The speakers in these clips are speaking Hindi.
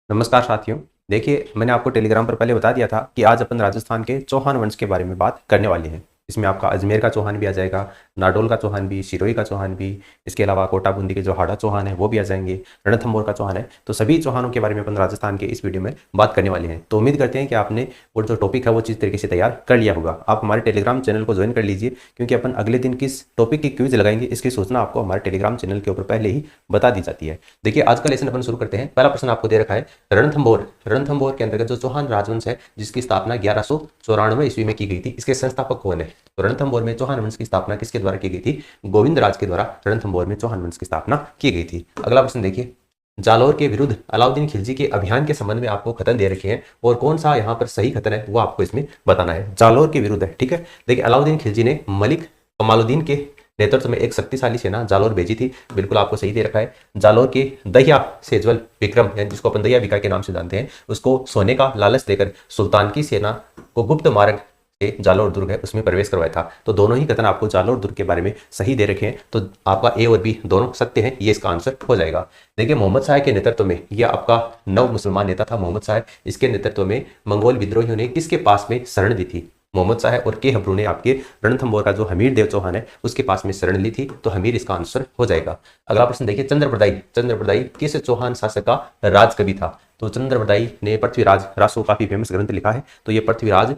नमस्कार साथियों। देखिए, मैंने आपको टेलीग्राम पर पहले बता दिया था कि आज अपन राजस्थान के चौहान वंश के बारे में बात करने वाले हैं। इसमें आपका अजमेर का चौहान भी आ जाएगा, नाडोल का चौहान भी, सिरोही का चौहान भी, इसके अलावा कोटा बूंदी के जो हाड़ा चौहान है वो भी आ जाएंगे, रणथंभौर का चौहान है। तो सभी चौहानों के बारे में अपन राजस्थान के इस वीडियो में बात करने वाले हैं। तो उम्मीद करते हैं कि आपने वो जो टॉपिक है वो चीज़ तरीके से तैयार कर लिया होगा। आप हमारे टेलीग्राम चैनल को ज्वाइन कर लीजिए, क्योंकि अपन अगले दिन किस टॉपिक की क्विज लगाएंगे इसकी सूचना आपको हमारे टेलीग्राम चैनल के ऊपर पहले ही बता दी जाती है। देखिए, आज का लेसन अपन शुरू करते हैं। पहला प्रश्न आपको दे रखा है, रणथंभौर के अंतर्गत जो चौहान राजवंश है जिसकी स्थापना 1194 ईस्वी में की गई थी, इसके संस्थापक कौन है? तो रणथंभौर में चौहान वंश की स्थापना किसके द्वारा की गई थी? गोविंद राज के द्वारा रणथंभौर में चौहान वंश की स्थापना की गई थी। अगला प्रश्न देखिए, जालौर के विरुद्ध अलाउद्दीन खिलजी के अभियान के संबंध में आपको कथन दे रखे हैं और कौन सा यहाँ पर सही कथन है वो आपको इसमें बताना है। जालौर के विरुद्ध है, ठीक है। देखिए, अलाउद्दीन खिलजी ने मलिक कमालुद्दीन के नेतृत्व में एक शक्तिशाली सेना जालौर भेजी थी। बिल्कुल आपको सही दे रखा है। जालौर के दहिया सेजवल विक्रम, यानी जिसको अपन दहिया विका के नाम से जानते हैं, उसको सोने का लालच देकर सुल्तान की सेना को गुप्त मार्ग से जालौर दुर्ग है उसमें प्रवेश करवाया था। तो दोनों ही कथन आपको जालौर दुर्ग के बारे में सही दे रखे हैं। तो आपका ए और बी दोनों सत्य हैं, ये इसका आंसर हो जाएगा। देखिए, मोहम्मद शाह के नेतृत्व में, यह आपका नव मुसलमान नेता था मोहम्मद शाह, इसके नेतृत्व में मंगोल विद्रोहियों ने किसके पास में शरण दी थी? मोहम्मद शाह और के हब्रू ने आपके रणथंभौर का जो हमीर देव चौहान है उसके पास में शरण ली थी। तो हमीर इसका आंसर हो जाएगा। अगला प्रश्न देखिए, चंद्रप्रदायी किस चौहान शासक का राजकवि था? तो चंद्रप्रदायी ने पृथ्वीराज रासो काफी फेमस ग्रंथ लिखा है। तो ये पृथ्वीराज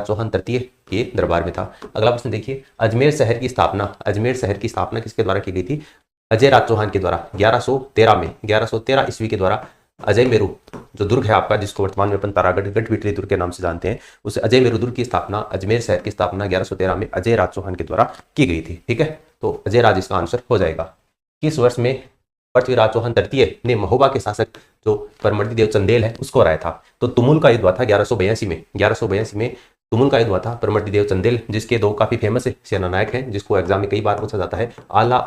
चौहान तृतीय के दरबार में था। अगला प्रश्न देखिए, अजमेर शहर की स्थापना किसके द्वारा की गई थी? अजय राज चौहान के द्वारा 1113 ईस्वी के द्वारा अजय मेरू जो दुर्ग है आपका, जिसको वर्तमान में अपन तारागढ़ गढ़विटली दुर्ग के नाम से जानते हैं, उस अजय मेरू दुर्ग की स्थापना, अजमेर शहर की स्थापना 1113 में अजय राज चौहान के द्वारा की गई थी। ठीक है, तो अजय राज इसका आंसर हो जाएगा। किस वर्ष में पृथ्वीराज चौहान तृतीय ने महोबा के शासक जो परमर्दी देव चंदेल है उसको हराया था? तो तुमुल का युद्ध हुआ था 1182 में तुमुल का युद्ध हुआ था। परमर्दी देव चंदेल, जिसके दो काफी फेमस सेनानायक हैं, जिसको एग्जाम में कई बार पूछा जाता है, आला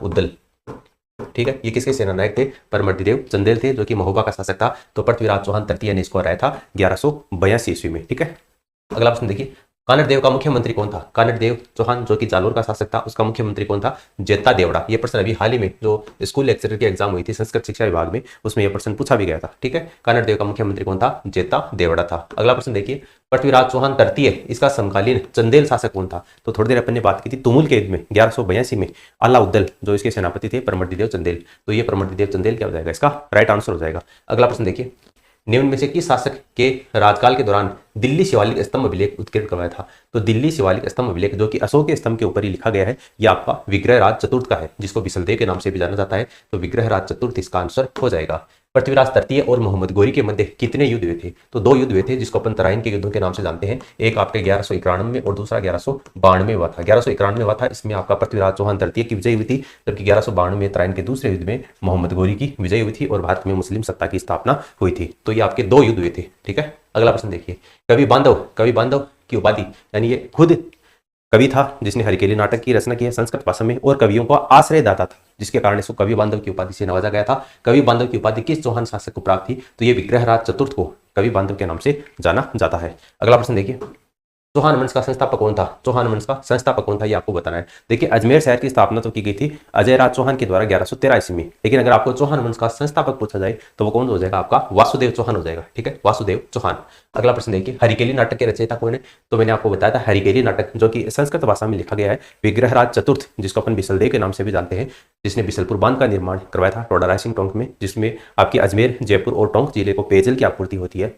उद्दल। ठीक है, ये किसके सेनानायक थे? परमर्दी देव चंदेल थे, जो कि महोबा का शासक था। तो पृथ्वीराज चौहान तृतीय ने इसको हराया था 1182 ईस्वी में। ठीक है, अगला प्रश्न देखिए, कानड़ देव का मुख्यमंत्री कौन था? कानड़ देव चौहान जो कि जालोर का शासक था, उसका मुख्यमंत्री कौन था? जेता देवड़ा। ये प्रश्न अभी हाल ही में जो स्कूल लेक्चरर की एग्जाम हुई थी संस्कृत शिक्षा विभाग में, उसमें यह प्रश्न पूछा भी गया था। ठीक है, कानड़ देव का मुख्यमंत्री कौन था? जेता देवड़ा था। अगला प्रश्न देखिए, पृथ्वीराज चौहान तृतीय इसका समकालीन चंदेल शासक कौन था? तो थोड़ी देर अपन ने बात की थी तुमुल के युद्ध में 1182 में अलाउद्दल जो इसके सेनापति थे परमर्दी देव चंदेल। तो ये परमर्दी देव चंदेल क्या हो जाएगा? इसका राइट आंसर हो जाएगा। अगला प्रश्न देखिए, निम्न में से किस शासक के राजकाल के दौरान दिल्ली शिवालिक स्तंभ अभिलेख उत्कीर्ण करवाया था? तो दिल्ली शिवालिक स्तंभ अभिलेख जो कि अशोक के स्तंभ के ऊपर ही लिखा गया है, यह आपका विग्रहराज चतुर्थ का है, जिसको बिसलदेव के नाम से भी जाना जाता है। तो विग्रहराज चतुर्थ इसका आंसर हो जाएगा। पृथ्वीराज तृतीय और मोहम्मद गोरी के मध्य कितने युद्ध हुए थे? तो दो युद्ध हुए थे, जिसको अपन तराइन के युद्धों के नाम से जानते हैं। एक आपके 1191 में और दूसरा 1192 में हुआ था। 1191 में हुआ था, इसमें आपका पृथ्वीराज चौहान तृतीय की विजय हुई थी, जबकि 1192 में तराइन के दूसरे युद्ध में मोहम्मद गोरी की विजय हुई थी और भारत में मुस्लिम सत्ता की स्थापना हुई थी। तो ये आपके दो युद्ध हुए थे। ठीक है, अगला प्रश्न देखिए, कवि बांधव की उपाधि, यानी ये खुद कवि था जिसने हरिकेली नाटक की रचना की है संस्कृत भाषा में, और कवियों को आश्रयदाता था, जिसके कारण इसको कवि बांधव की उपाधि से नवाजा गया था। कवि बांधव की उपाधि किस चौहान शासक को प्राप्त थी? तो ये विग्रहराज चतुर्थ को कवि बांधव के नाम से जाना जाता है। अगला प्रश्न देखिए, चौहान वंश का संस्थापक कौन था? ये आपको बताना है। देखिए, अजमेर शहर की स्थापना तो की गई थी अजय राज चौहान के द्वारा 1113 ईस्वी में, लेकिन अगर आपको चौहान वंश का संस्थापक पूछा जाए तो वो कौन हो जाएगा? आपका वासुदेव चौहान हो जाएगा। ठीक है, वासुदेव चौहान। अगला प्रश्न देखिए, हरिकेली नाटक के रचयिता कौन है? तो मैंने आपको बताया था हरिकेली नाटक जो कि संस्कृत भाषा में लिखा गया है, विग्रहराज चतुर्थ, जिसको अपन बिसलदेव के नाम से भी जानते हैं, जिसने बिसलपुर बांध का निर्माण करवाया था टोडा रायसिंह टोंक में, जिसमें आपकी अजमेर, जयपुर और टोंक जिले को पेयजल की आपूर्ति होती है।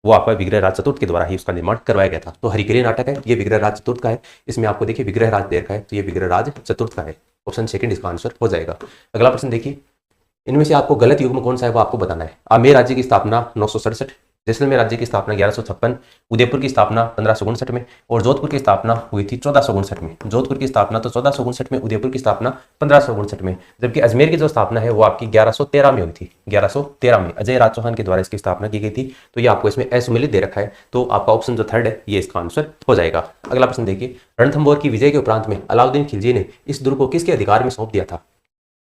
वो आपका विग्रहराज चतुर्थ के द्वारा ही उसका निर्माण करवाया गया था। तो हरिकेली नाटक है, ये विग्रहराज चतुर्थ का है। इसमें आपको देखिए विग्रहराज दे रखा है, तो ये विग्रहराज चतुर्थ का है। ऑप्शन सेकंड इसका आंसर हो जाएगा। अगला प्रश्न देखिए, इनमें से आपको गलत युग्म कौन सा है वो आपको बताना है। आमेर राज्य की स्थापना 967, जैसलमेर राज्य की स्थापना 1156, उदयपुर की स्थापना 1559 में और जोधपुर की स्थापना हुई थी 1459 में। जोधपुर की स्थापना तो 1459 में, उदयपुर की स्थापना 1559 में, जबकि अजमेर की जो स्थापना है वो आपकी 1113 में हुई थी। 1113 में अजय राज चौहान के द्वारा इसकी स्थापना की गई थी। तो ये आपको इसमें असुमिलित दे रखा है, तो आपका ऑप्शन जो थर्ड है ये इसका आंसर हो जाएगा। अगला प्रश्न देखिए, रणथंभौर की विजय के उपरांत में अलाउद्दीन खिलजी ने इस दुर्ग को किसके अधिकार में सौंप दिया था?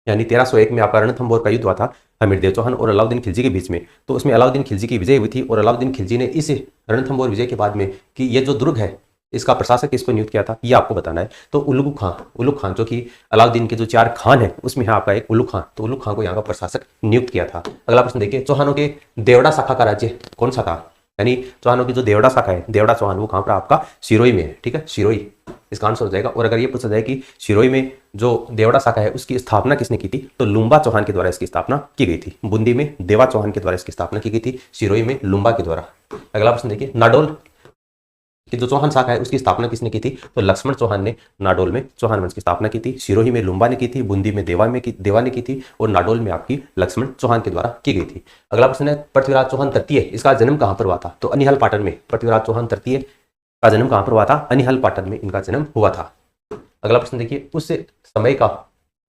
यानी 1301 में आपका रणथंभौर का युद्ध हुआ था हमीरदेव चौहान और अलाउद्दीन खिलजी के बीच में। तो उसमें अलाउद्दीन खिलजी की विजय हुई थी और अलाउद्दीन खिलजी ने इस रणथंभौर विजय के बाद में कि ये जो दुर्ग है इसका प्रशासक किसको नियुक्त किया था ये आपको बताना है। तो उलुग खान जो कि अलाउद्दीन के जो 4 खान है उसमें है आपका एक उलुग खान, तो उलुग खान को यहाँ का प्रशासक नियुक्त किया था। अगला प्रश्न देखिए, चौहानों के देवड़ा शाखा का राज्य कौन सा था? यानी चौहानों की जो देवड़ा शाखा है, देवड़ा चौहान, वो कहाँ पर आपका सिरोही में है, ठीक है, सिरोही इसका आंसर हो जाएगा। और अगर ये पूछा जाए कि सिरोही में जो देवड़ा शाखा है उसकी स्थापना किसने की थी, तो लुम्बा चौहान के द्वारा इसकी स्थापना की गई थी। बूंदी में देवा चौहान के द्वारा इसकी स्थापना की गई थी, सिरोही में लुम्बा के द्वारा। अगला प्रश्न देखिए, नाडोल की जो चौहान शाखा है उसकी स्थापना किसने की थी, तो लक्ष्मण चौहान ने नाडोल में चौहान वंश की स्थापना की थी। सिरोही में लुम्बा ने की थी, बूंदी में देवा ने की थी, और नाडोल में आपकी लक्ष्मण चौहान के द्वारा की गई थी। अगला प्रश्न है, पृथ्वीराज चौहान तृतीय, इसका जन्म कहां पर हुआ था, तो अनिहल पाटन में। पृथ्वीराज चौहान तृतीय का जन्म कहां पर हुआ था, अनिहल पाटन में इनका जन्म हुआ था। अगला प्रश्न देखिए, उस समय का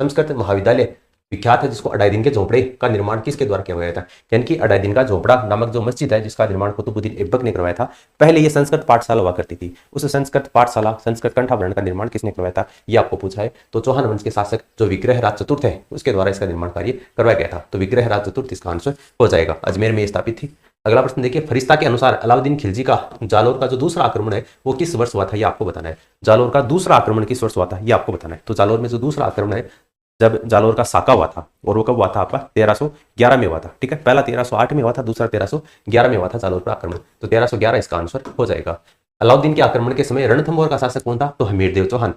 संस्कृत महाविद्यालय विख्यात है जिसको अडाउद्दीन के झोपड़े का निर्माण किसके द्वारा किया गया था, यानी कि अडाउद्दीन का झोपड़ा नामक जो मस्जिद है जिसका निर्माण कुतुबुद्दीन ऐबक ने करवाया था। पहले ये संस्कृत पाठशाला हुआ करती थी, उस संस्कृत पाठशाला संस्कृत कंठाभरण का निर्माण किसने करवाया था, ये आपको पूछा है। तो चौहान वंश के शासक जो विग्रहराज चतुर्थ है उसके द्वारा इसका निर्माण कार्य करवाया गया था। तो विग्रहराज चतुर्थ इसका आंसर हो जाएगा, अजमेर में स्थापित थी। अगला प्रश्न देखिए, फरिश्ता के अनुसार अलाउद्दीन खिलजी का जालोर का जो दूसरा आक्रमण है वो किस वर्ष हुआ था, ये आपको बताना है। जालोर का दूसरा आक्रमण किस वर्ष हुआ था, ये आपको बताना है। तो जालोर में जो दूसरा आक्रमण है, जब जालोर का साका हुआ था, और वो कब हुआ था आपका 1311 में हुआ था, ठीक है। पहला 1308 में हुआ था, दूसरा 1311 में हुआ था जालोर का आक्रमण। तो 1311 इसका आंसर हो जाएगा। अलाउद्दीन के आक्रमण के समय रणथंभौर का शासक कौन था, तो हमीरदेव चौहान।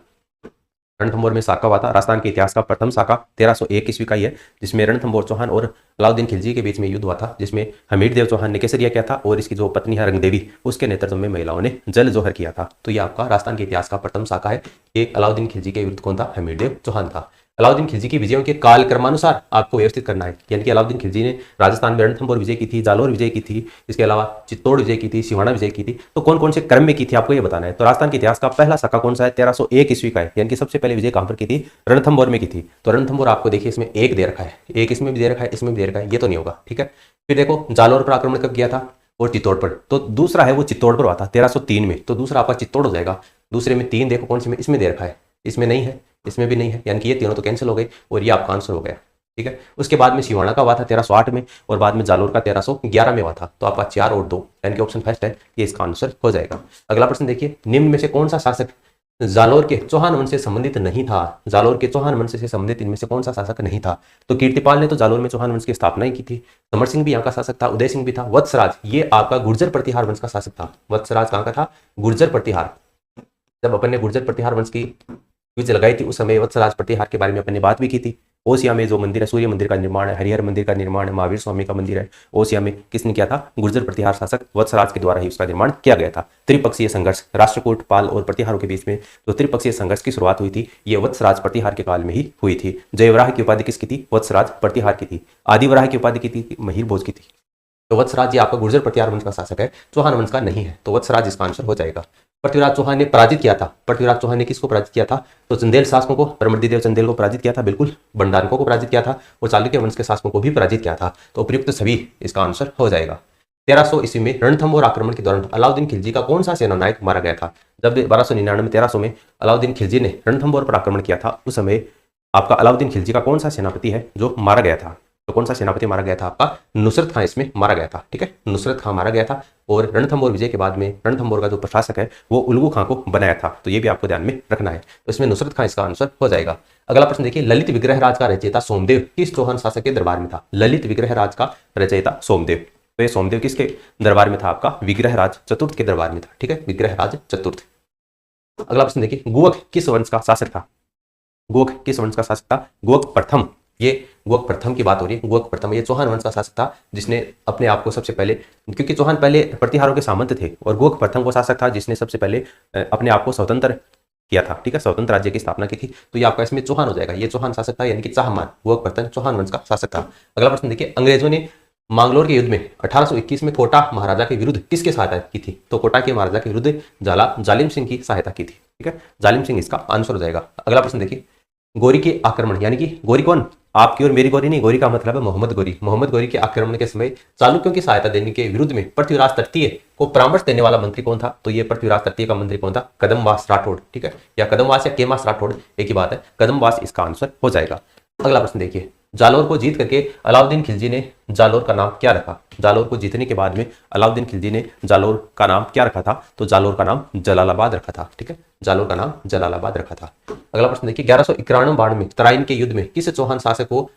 रणथंभौर में साका हुआ था, राजस्थान के इतिहास का प्रथम साका 1301 ईस्वी का ही है, जिसमें रणथंभौर चौहान और अलाउद्दीन खिलजी के बीच में युद्ध हुआ था, जिसमें हमीरदेव चौहान ने केसरिया किया था और इसकी जो पत्नी है रंगदेवी उसके नेतृत्व में महिलाओं ने जल जोहर किया था। तो ये आपका राजस्थान के इतिहास का प्रथम साका है। एक अलाउद्दीन खिलजी के विरुद्ध कौन था, हमीरदेव चौहान था। अलाउद्दीन खिलजी की विजयों के कालक्रमानुसार आपको व्यवस्थित करना है, यानी कि अलाउद्दीन खिलजी ने राजस्थान में रणथंभौर विजय की थी, जालोर विजय की थी, इसके अलावा चित्तौड़ विजय की थी, सिवाना विजय की थी। तो कौन कौन से क्रम में की थी आपको ये बताना है। तो राजस्थान के इतिहास का पहला साका कौन सा है, 1301 ईस्वी का है, यानी कि सबसे पहले विजय कहां पर की थी, रणथंभौर में की थी। तो रणथंभौर आपको देखिए इसमें एक दे रखा है, एक इसमें भी दे रखा है, इसमें भी दे रखा है, ये तो नहीं होगा, ठीक है। फिर देखो जालोर पर आक्रमण कब किया था, और चित्तौड़ पर। तो दूसरा है वो चित्तौड़ पर हुआ था 1303 में, तो दूसरा आपका चित्तौड़ हो जाएगा। दूसरे में 3 देखो कौन से में, इसमें दे रखा है, इसमें नहीं है, इसमें भी नहीं है, यानी कि ये तीनों तो कैंसिल हो गए और ये आपका आंसर हो गया, ठीक है। उसके बाद में सिवाना का हुआ था 1308 में, और बाद में जालोर का 1311 में हुआ था। तो आपका 4 और 2 यानी कि ऑप्शन फर्स्ट है, ये इसका आंसर हो जाएगा। अगला प्रश्न देखिए, निम्न में से कौन सा शासक जालोर के चौहान वंश से संबंधित नहीं था। जालोर के चौहान वंश से संबंधित इनमें से कौन सा शासक नहीं था, तो कीर्तिपाल ने तो जालोर में चौहान वंश की स्थापना ही की थी, समर सिंह भी यहाँ का शासक था, उदय सिंह भी था, वत्सराज ये आपका गुर्जर प्रतिहार वंश का शासक था। वत्सराज कहाँ का था, गुर्जर प्रतिहार। जब अपन ने गुर्जर प्रतिहार वंश की क्विज लगाई थी उस समय वत्सराज प्रतिहार के बारे में अपन ने बात भी की थी। ओसिया में जो मंदिर है, सूर्य मंदिर का निर्माण है, हरिहर मंदिर का निर्माण है, महावीर स्वामी का मंदिर है, ओसिया में किसने किया था, गुर्जर प्रतिहार शासक वत्सराज के द्वारा ही उसका निर्माण किया गया था। त्रिपक्षीय संघर्ष, राष्ट्रकूट, पाल और प्रतिहारों के बीच में जो त्रिपक्षीय संघर्ष की शुरुआत हुई थी ये वत्सराज प्रतिहार के काल में ही हुई थी। जयवराह की उपाधि किसकी थी, वत्सराज प्रतिहार की थी। आदिवराह की उपाधि की थी, महिर भोज की थी। तो वत्सराज ये आपका गुर्जर प्रतिहार वंश का शासक है, चौहान वंश का नहीं है, तो वत्सराज इसका आंसर हो जाएगा। पृथ्वीराज चौहान ने पराजित किया था, पृथ्वीराज चौहान ने किसको पराजित किया था, तो चंदेल शासकों को, परमृदिदेव चंदेल को पराजित किया था, बिल्कुल, भंडारकों को पराजित किया था, और चालुक्य वंश के शासकों को भी पराजित किया था। तो उपयुक्त सभी इसका आंसर हो जाएगा। 1300 ईस्वी में रणथंभौर आक्रमण के दौरान अलाउद्दीन खिलजी का कौन सा सेनानायक मारा गया था। जब 1299-1300 में अलाउद्दीन खिलजी ने रणथंभौर पर आक्रमण किया था उस समय आपका अलाउद्दीन खिलजी का कौन सा सेनापति है जो मारा गया था, तो कौन सा सेनापति मारा गया था, आपका नुसरत खां इसमें मारा गया था, ठीक है, नुसरत खां मारा गया था। और रणथंभौर विजय के बाद में रणथंभौर का जो प्रशासक है वो उल्गू खां को बनाया था, तो ये भी आपको ध्यान में रखना है। तो इसमें नुसरत खां इसका आंसर हो जाएगा। अगला प्रश्न देखिए, ललित विग्रहराज का रचयिता सोमदेव किस चौहान शासक के दरबार में था। ललित विग्रहराज का रचयिता सोमदेव, तो ये सोमदेव किसके दरबार में था, आपका विग्रहराज चतुर्थ के दरबार में था, ठीक है, विग्रहराज चतुर्थ। अगला प्रश्न देखिए, गुवक किस वंश का शासक था। गुवक किस वंश का शासक था, गुवक प्रथम, ये गुवक प्रथम की बात हो रही है। गुवक प्रथम ये चौहान वंश का शासक था जिसने अपने आप को सबसे पहले, क्योंकि चौहान पहले प्रतिहारों के सामंत थे, और गुवक प्रथम वो शासक था जिसने सबसे पहले अपने आप को स्वतंत्र किया था, ठीक है, स्वतंत्र राज्य की स्थापना की थी। तो ये आपका इसमें चौहान हो जाएगा, ये चौहान शासक था, यानी कि चाहमान, गुवक प्रथम चौहान वंश का शासक था। अगला प्रश्न देखिए, अंग्रेजों ने मांगलोर के युद्ध में 1821 में कोटा महाराजा के विरुद्ध किसकी सहायता की थी, तो कोटा के महाराजा के विरुद्ध जालिम सिंह की सहायता की थी, ठीक है, जालिम सिंह इसका आंसर हो जाएगा। अगला प्रश्न देखिए, गोरी के आक्रमण, यानी कि गोरी कौन, आपकी और मेरी गोरी नहीं, गोरी का मतलब है मोहम्मद गोरी। मोहम्मद गोरी के आक्रमण के समय चालुक्यों की सहायता देने के विरुद्ध में पृथ्वीराज तृतीय को परामर्श देने वाला मंत्री कौन था, तो ये पृथ्वीराज तृतीय का मंत्री कौन था, कदमवास राठौड़, ठीक है, या कदमवास या केमास राठौड़ एक ही बात है, कदमवास इसका आंसर हो जाएगा। अगला प्रश्न देखिए, जालोर को जीत करके अलाउद्दीन खिलजी ने जालोर का नाम क्या रखा? जालोर को जीतने के बाद में अलाउद्दीन खिलजी ने जालोर का नाम क्या रखा था? तो जालोर का नाम जलालाबाद रखा था। ठीक है, जालोर का नाम जलालाबाद रखा था। अगला प्रश्न देखिए, 1191 में तराइन के युद्ध में किस चौहान शासक को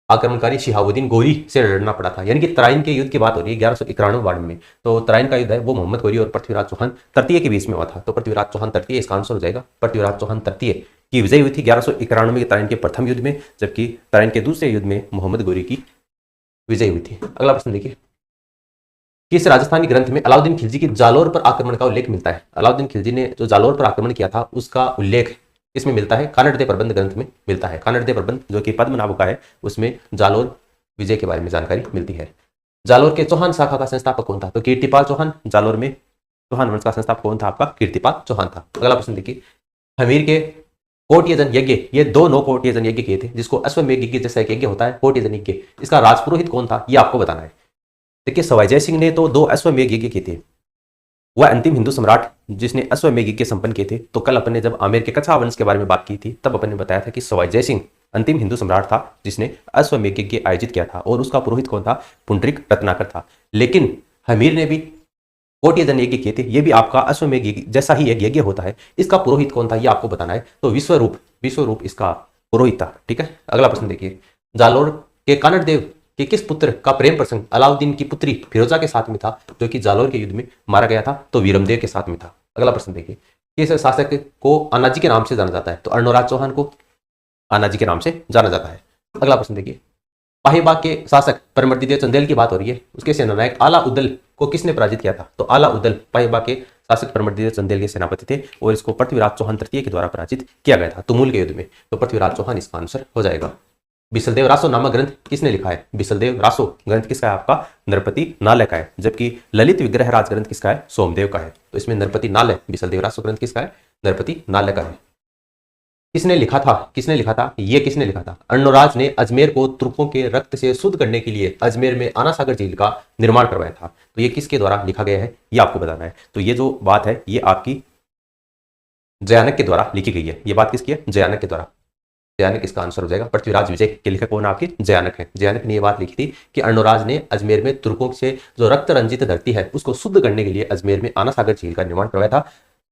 आक्रमणकारी शिहाबुद्दीन गोरी से लड़ना पड़ा था? यानी कि तराइन के युद्ध की बात हो रही है 1191 में। तो तराइन का युद्ध है वो मोहम्मद गोरी और पृथ्वीराज चौहान तृतीय के बीच में हुआ था। तो पृथ्वीराज चौहान तृतीय इसका आंसर हो जाएगा। पृथ्वीराज चौहान तृतीय की विजय हुई थी 1191 के तराइन के प्रथम युद्ध में, जबकि तराइन के दूसरे युद्ध में मोहम्मद गोरी की विजय हुई थी। अगला प्रश्न देखिए, किस राजस्थानी ग्रंथ में अलाउद्दीन खिलजी की जालोर पर आक्रमण का उल्लेख मिलता है? अलाउद्दीन खिलजी ने जो जालोर पर आक्रमण किया था उसका उल्लेख इसमें मिलता है, कानड़दे प्रबंध ग्रंथ में मिलता है। कानड़दे प्रबंध जो कि पद्मनाभ का है, उसमें जालोर विजय के बारे में जानकारी मिलती है। जालोर के चौहान शाखा का संस्थापक कौन था? तो कीर्तिपाल चौहान। जालोर में चौहान वंश का संस्थापक कौन था? आपका कीर्तिपाल चौहान था। अगला प्रश्न देखिए, हमीर के कोटयजन यज्ञ, ये दो नौ कोटयजन यज्ञ किए थे, जिसको अश्वमेध यज्ञ जैसा एक यज्ञ होता है कोटयजन यज्ञ, इसका राजपुरोहित कौन था? ये आपको बताना है। देखिए, सवाई जय सिंह ने तो 2 अश्वमेध यज्ञ किए थे, वह अंतिम हिंदू सम्राट जिसने अश्वमेध यज्ञ संपन्न किए थे। तो कल अपन ने जब आमेर के कछार वंश के बारे में बात की थी, तब अपन ने बताया था कि सवाई जय सिंह अंतिम हिंदू सम्राट था जिसने अश्वमेध यज्ञ आयोजित किया था, और उसका पुरोहित कौन था? पुंडरीक रत्नाकर था। लेकिन हमीर ने भी कोटयजन यज्ञ किए थे, ये भी आपका अश्वमेध यज्ञ जैसा ही एक यज्ञ होता है। इसका पुरोहित कौन था ये आपको बताना है। तो विश्वरूप इसका पुरोहित था। ठीक है, अगला प्रश्न देखिए, जालोर के कानड़ देव के किस पुत्र का प्रेम प्रसंग अलाउद्दीन की पुत्री फिरोजा के साथ में था, जो कि जालोर के युद्ध में मारा गया था? तो वीरमदेव के साथ में था। अगला प्रश्न देखिए, किस शासक को अन्नाजी के नाम से जाना जाता है? तो अर्णोराज चौहान को अन्नाजी के नाम से जाना जाता है। अगला प्रश्न देखिए, पाहीबाग के शासक परमर्दिदेव चंदेल की बात हो रही है, उसके सेनानायक आला उद्दल को किसने पराजित किया था? तो आला उद्दल पाहीबाग के शासक परमर्दिदेव चंदेल के सेनापति थे, और इसको पृथ्वीराज चौहान तृतीय के द्वारा पराजित किया गया था तुमुल के युद्ध में। तो पृथ्वीराज चौहान इसका आंसर हो जाएगा। बिसलदेव रासो नामक ग्रंथ किसने लिखा है? बिसलदेव रासो ग्रंथ किसका है? आपका नरपति नालय का है। जबकि ललित विग्रह राज ग्रंथ किसका है? सोमदेव का है। तो इसमें नरपति नालय, बिसलदेव रासो ग्रंथ किसका है? नरपति नालय का है। किसने लिखा था? ये किसने लिखा था? अर्णोराज ने अजमेर को तुर्कों के रक्त से शुद्ध करने के लिए अजमेर में आना सागर झील का निर्माण करवाया था। तो ये किसके द्वारा लिखा गया है ये आपको बताना है। तो ये जो बात है ये आपकी जयानक के द्वारा लिखी गई है। ये बात किसकी है? जयानक के द्वारा। जयानक इसका आंसर हो जाएगा। पृथ्वीराज विजय के लेखक कौन आपके? जयानक है। जयानक ने यह बात लिखी थी कि अर्णोराज ने अजमेर में तुर्कों से जो रक्त रंजित धरती है उसको शुद्ध करने के लिए अजमेर में आना सागर झील का निर्माण करवाया था।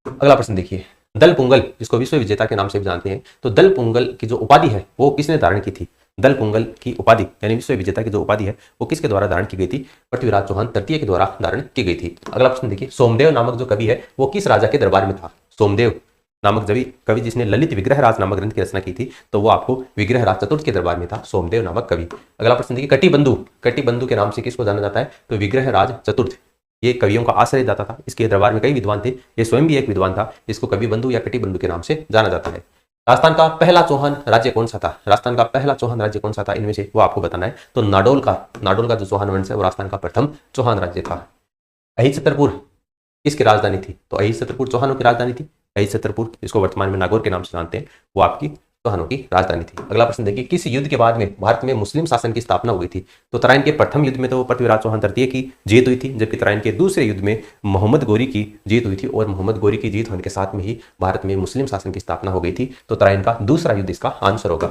अगला प्रश्न देखिए, दल पुंगल जिसको विश्व विजेता के नाम से भी जानते हैं, तो दल पुंगल की जो उपाधि है वो किसने धारण की थी? दल पुंगल की उपाधि यानी विश्व विजेता की जो उपाधि है वो किसके द्वारा धारण की गई थी? पृथ्वीराज चौहान तृतीय के द्वारा धारण की गई थी। अगला प्रश्न देखिए, सोमदेव नामक जो कवि है वो किस राजा के दरबार में था? सोमदेव नामक कवि जिसने ललित विग्रह राज नामक ग्रंथ की रचना की थी, तो वो आपको विग्रह राज चतुर्थ के दरबार में था, सोमदेव नामक कवि। अगला प्रश्न देखिए, कटिबंधु के नाम से किसको जाना जाता है? तो विग्रह राज चतुर्थ ये कवियों का आश्रय दाता था। इसके दरबार में कई विद्वान थे, ये स्वयं भी एक विद्वान था। इसको कवि बंधु या कटिबंधु के नाम से जाना जाता है। राजस्थान का पहला चौहान राज्य कौन सा था? राजस्थान का पहला चौहान राज्य कौन सा था? इनमें से वो आपको बताना है। तो नाडोल का जो चौहान वंश है वो राजस्थान का प्रथम चौहान राज्य था। अहित छतरपुर किसकी राजधानी थी? तो अहित छतरपुर चौहानों की राजधानी थी। अहित छतरपुर जिसको वर्तमान में नागौर के नाम से जानते हैं वो आपकी चौहानों की राजधानी थी। अगला प्रश्न देखिए, किस युद्ध के बाद में भारत में मुस्लिम शासन की स्थापना हुई थी? तो तराइन के प्रथम युद्ध में तो पृथ्वीराज चौहान तृतीय की जीत हुई थी, जबकि तराइन के दूसरे युद्ध में मोहम्मद गोरी की जीत हुई थी, और मोहम्मद गोरी की जीत होने के साथ में ही भारत में मुस्लिम शासन की स्थापना हो गई थी। तो तराइन का दूसरा युद्ध इसका आंसर होगा।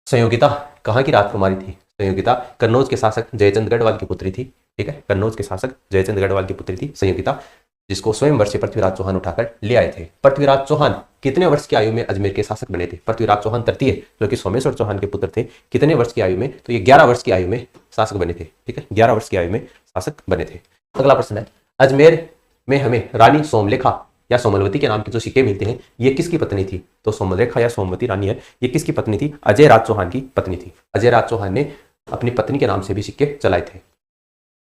संयोगिता कहाँ की राजकुमारी थी? संयोगिता कन्नौज के शासक जयचंद गढ़वाल की पुत्री थी। ठीक है, कन्नौज के शासक जयचंद गढ़वाल की पुत्री थी संयोगिता, जिसको स्वयंवर से पृथ्वीराज चौहान उठाकर ले आए थे। पृथ्वीराज चौहान कितने वर्ष की आयु में अजमेर के शासक बने थे? पृथ्वीराज चौहान तृतीय जो कि सोमेश्वर चौहान के पुत्र थे, कितने वर्ष की आयु में? तो ये 11 वर्ष की आयु में शासक बने थे। ठीक है, 11 वर्ष की आयु में शासक बने थे। अगला प्रश्न है, अजमेर में हमें रानी सोमलेखा या सोमलवती के नाम के जो सिक्के मिलते हैं ये किसकी पत्नी थी? तो सोमलेखा या सोमवती रानी है, ये किसकी पत्नी थी? अजय राज चौहान की पत्नी थी। अजय राज चौहान ने अपनी पत्नी के नाम से भी सिक्के चलाए थे।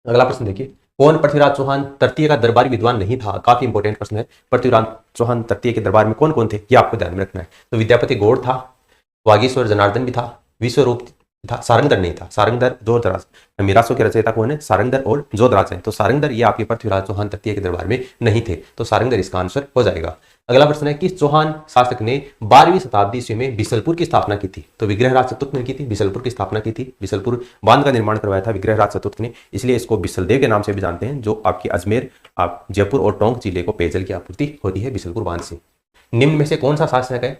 अगला प्रश्न देखिए, कौन पृथ्वीराज चौहान तृतीय का दरबारी विद्वान नहीं था? काफी इंपॉर्टेंट प्रश्न है। पृथ्वीराज चौहान तृतीय के दरबार में कौन कौन थे ये आपको ध्यान में रखना है। तो विद्यापति गौड़ था, वागीश्वर जनार्दन भी था, विश्वरूप था, सारंगधर नहीं था। सारंगधर जोधराज, मीरासों के रचयिता कौन है? सारंगधर और जोधराज हैं। तो सारंगधर ये आपके पृथ्वीराज चौहान तृतीय के दरबार में नहीं थे, तो सारंगधर इसका आंसर हो जाएगा। अगला प्रश्न है, किस चौहान शासक ने 12वीं शताब्दी ईस्वी में बिसलपुर की स्थापना की थी? तो विग्रहराज चतुर्थ ने की थी, बिसलपुर की स्थापना की थी। बिसलपुर बांध का निर्माण करवाया था विग्रहराज चतुर्थ ने, इसलिए इसको बिसलदेव के नाम से भी जानते हैं, जो आपकी अजमेर, आप जयपुर और टोंक जिले को पेयजल की आपूर्ति होती है बिसलपुर बांध से। निम्न में से कौन सा शासक है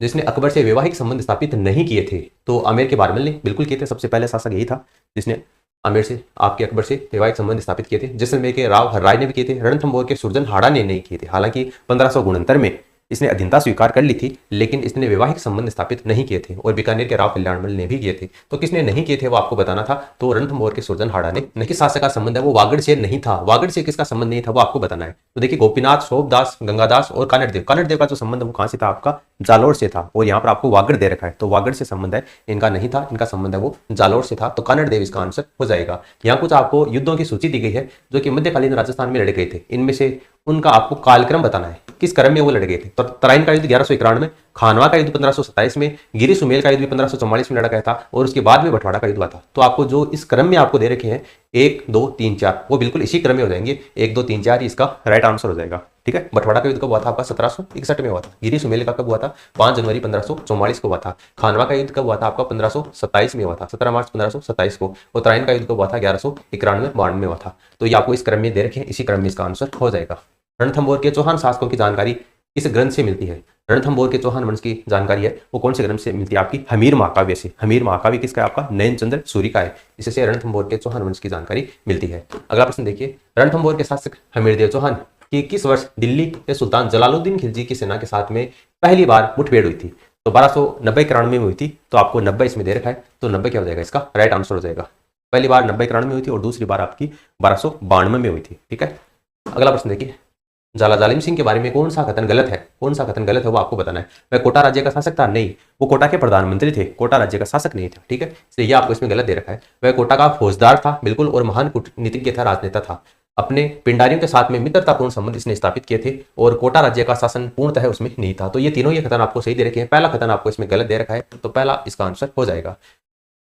जिसने अकबर से वैवाहिक संबंध स्थापित नहीं किए थे। तो आमेर के बारमल ने बिल्कुल किए थे, सबसे पहले शासक यही था जिसने आमेर से आपके अकबर से वैवाहिक संबंध स्थापित किए थे। जैसलमेर के राव हर्राय ने भी किए थे, रणथंभौर के सुरजनहाड़ा ने नहीं किए थे। हालांकि 1569 में इसने अधीनता स्वीकार कर ली थी, लेकिन इसने वैवाहिक संबंध स्थापित नहीं किए थे। और बीकानेर के राव कल्याणमल ने भी किए थे। तो किसने नहीं किए थे वो आपको बताना था। तो रणथंभौर के सुरजनहाड़ा ने। नहीं, शासक का संबंध है वो वागड़ से नहीं था। वागड़ से किसका संबंध नहीं था वो आपको बताना है। तो देखिए, गोपीनाथ, शोभदास, गंगादास और कानड़देव। कानड़देव का जो संबंध वो कहां से था, आपका जालोर से था। और यहाँ पर आपको वागड़ दे रखा है, तो वागड़ से संबंध है, इनका नहीं था। इनका संबंध है वो जालोर से था। तो कानड़देव इसका आंसर हो जाएगा। यहाँ कुछ आपको युद्धों की सूची दी गई है जो कि मध्यकालीन राजस्थान में लड़े गए थे। इनमें से उनका आपको कालक्रम बताना है, किस क्रम में वो लड़ गए थे। तो तराइन का युद्ध 1191 में, खानवा का युद्ध 1527 में, गिरी सुमेल का युद्ध भी 1544 में लड़ा गया था, और उसके बाद में बंटवाड़ा का युद्ध हुआ था। तो आपको जो इस क्रम में आपको दे रखे हैं 1 2 3 4, वो बिल्कुल इसी क्रम में हो जाएंगे। 1 2 3 4 इसका राइट आंसर हो जाएगा। ठीक है, बंटवाड़ा का युद्ध कब हुआ था आपका 1761 में हुआ था। गिरी सुमेल का कब हुआ था 5 जनवरी 1544 को हुआ था। खानवा का युद्ध कब हुआ था आपका 1527 में हुआ था, 17 मार्च 1527 को। और तराइन का युद्ध कब हुआ था 1191-92 में हुआ था। तो ये आपको इस क्रम में दे रखे हैं, इसी क्रम में इसका आंसर हो जाएगा। रणथंभौर के चौहान शासकों की जानकारी इस ग्रंथ से मिलती है। रणथंभौर के चौहान वंश की जानकारी है वो कौन से ग्रंथ से मिलती है, आपकी हमीर महाकाव्य से। हमीर महाकाव्य किसका है, आपका नयनचंद्र सूरी का है। इससे रणथंभौर के चौहान वंश की जानकारी मिलती है। अगला प्रश्न देखिए, रणथंभौर के शासक हमीरदेव चौहान की किस वर्ष दिल्ली के सुल्तान जलालुद्दीन खिलजी की सेना के साथ में पहली बार मुठभेड़ हुई थी। तो 1290-91 में हुई थी। तो आपको 90 इसमें दे रखा है, तो 90 क्या हो जाएगा, इसका राइट आंसर हो जाएगा। पहली बार 90-91 में हुई थी और दूसरी बार आपकी 1292 में हुई थी। ठीक है, अगला प्रश्न देखिए, झाला जालिम सिंह के बारे में कौन सा कथन गलत है। कौन सा कथन गलत है वो आपको बताना है। वह कोटा राज्य का शासक था, नहीं, वो कोटा के प्रधानमंत्री थे, कोटा राज्य का शासक नहीं था। ठीक है, इसलिए ये आपको इसमें गलत दे रखा है। वह कोटा का फौजदार था, बिल्कुल, और महान कूटनीतिज्ञ था, राजनेता था। अपने पिंडारियों के साथ में मित्रतापूर्ण संबंध इसने स्थापित किए थे, और कोटा राज्य का शासन पूर्णतः उसमें नहीं था। तो ये तीनों ये कथन आपको सही दे रखे हैं। पहला कथन आपको इसमें गलत दे रखा है, तो पहला इसका आंसर हो जाएगा।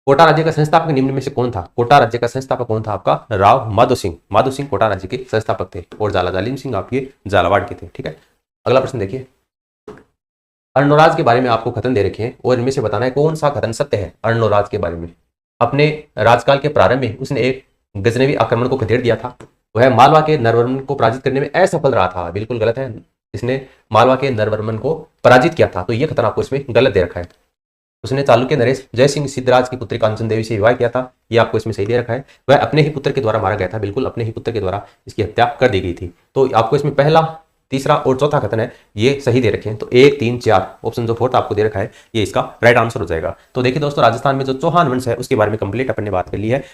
कोटा राज्य का संस्थापक निम्न में से कौन था। कोटा राज्य का संस्थापक कौन था, आपका राव माधो सिंह। माधो सिंह कोटा राज्य के संस्थापक थे, और झाला जालिम सिंह आपके झालावाड़ के थे। ठीक है, अगला प्रश्न देखिए, अर्णोराज के बारे में आपको कथन दे रखे हैं, और इनमें से बताना है कौन सा कथन सत्य है। अर्णोराज के बारे में, अपने राजकाल के प्रारंभ में उसने एक गजनवी आक्रमण को खदेड़ दिया था। वह मालवा के नरवर्मन को पराजित करने में असफल रहा था। बिल्कुल गलत है, इसने मालवा के नरवर्मन को पराजित किया था। तो यह कथन आपको इसमें गलत दे रखा है। उसने चालुक्य नरेश जय सिंह सिद्धराज की पुत्री कांचन देवी से विवाह किया था, ये आपको इसमें सही दे रखा है। वह अपने ही पुत्र के द्वारा मारा गया था, बिल्कुल अपने ही पुत्र के द्वारा इसकी हत्या कर दी गई थी। तो आपको इसमें पहला, तीसरा और चौथा कथन है ये सही दे रखे हैं। तो 1 3 4 ऑप्शन जो फोर्थ आपको दे रखा है ये इसका राइट आंसर हो जाएगा। तो देखिए दोस्तों, राजस्थान में जो चौहान वंश है उसके बारे में कंप्लीट अपन ने बात कर ली है।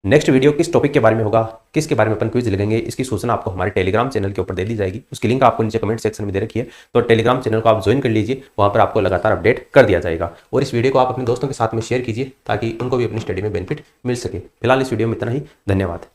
नेक्स्ट वीडियो किस टॉपिक के बारे में होगा, किसके बारे में अपन क्विज लगेंगे, इसकी सूचना आपको हमारे टेलीग्राम चैनल के ऊपर दे दी जाएगी। उसकी लिंक आपको नीचे कमेंट सेक्शन में दे रखी है, तो टेलीग्राम चैनल को आप ज्वाइन कर लीजिए, वहां पर आपको लगातार अपडेट कर दिया जाएगा। और इस वीडियो को आप अपने दोस्तों के साथ में शेयर कीजिए ताकि उनको भी अपनी स्टडी में बेनिफिट मिल सके। फिलहाल इस वीडियो में इतना ही, धन्यवाद।